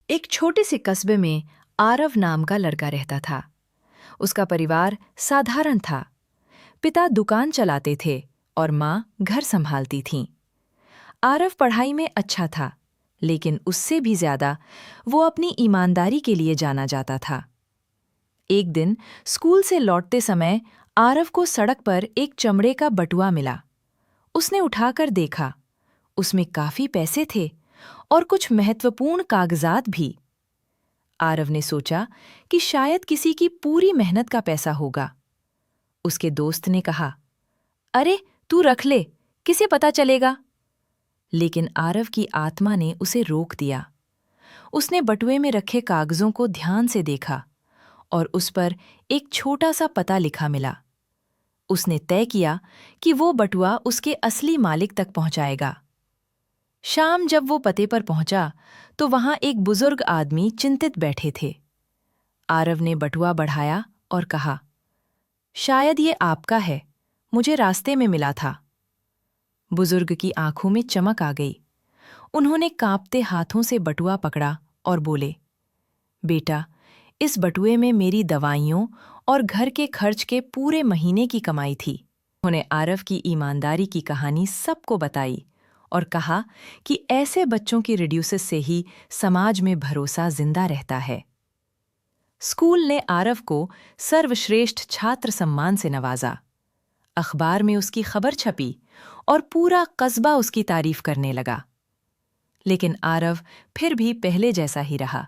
एक छोटे से कस्बे में आरव नाम का लड़का रहता था। उसका परिवार साधारण था। पिता दुकान चलाते थे और माँ घर संभालती थीं। आरव पढ़ाई में अच्छा था, लेकिन उससे भी ज्यादा वो अपनी ईमानदारी के लिए जाना जाता था। एक दिन स्कूल से लौटते समय आरव को सड़क पर एक चमड़े का बटुआ मिला। उसने उठाकर देखा। उसमें काफी पैसे थे और कुछ महत्वपूर्ण कागजात भी। आरव ने सोचा कि शायद किसी की पूरी मेहनत का पैसा होगा। उसके दोस्त ने कहा, अरे तू रख ले, किसे पता चलेगा। लेकिन आरव की आत्मा ने उसे रोक दिया। उसने बटुए में रखे कागजों को ध्यान से देखा और उस पर एक छोटा सा पता लिखा मिला। उसने तय किया कि वो बटुआ उसके असली मालिक तक पहुंचाएगा। शाम जब वो पते पर पहुंचा तो वहां एक बुजुर्ग आदमी चिंतित बैठे थे। आरव ने बटुआ बढ़ाया और कहा, शायद ये आपका है, मुझे रास्ते में मिला था। बुजुर्ग की आंखों में चमक आ गई। उन्होंने कांपते हाथों से बटुआ पकड़ा और बोले, बेटा, इस बटुए में मेरी दवाइयों और घर के खर्च के पूरे महीने की कमाई थी। उन्होंने आरव की ईमानदारी की कहानी सबको बताई और कहा कि ऐसे बच्चों की रिड्यूसेस से ही समाज में भरोसा जिंदा रहता है। स्कूल ने आरव को सर्वश्रेष्ठ छात्र सम्मान से नवाजा। अखबार में उसकी खबर छपी और पूरा कस्बा उसकी तारीफ करने लगा। लेकिन आरव फिर भी पहले जैसा ही रहा,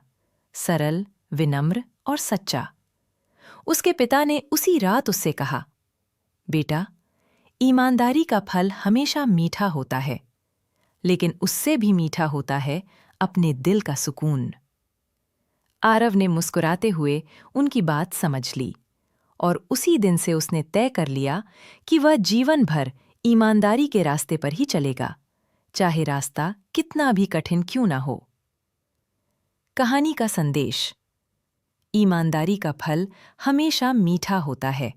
सरल, विनम्र और सच्चा। उसके पिता ने उसी रात उससे कहा, बेटा, ईमानदारी का फल हमेशा मीठा होता है, लेकिन उससे भी मीठा होता है अपने दिल का सुकून। आरव ने मुस्कुराते हुए उनकी बात समझ ली और उसी दिन से उसने तय कर लिया कि वह जीवन भर ईमानदारी के रास्ते पर ही चलेगा, चाहे रास्ता कितना भी कठिन क्यों ना हो। कहानी का संदेश: ईमानदारी का फल हमेशा मीठा होता है,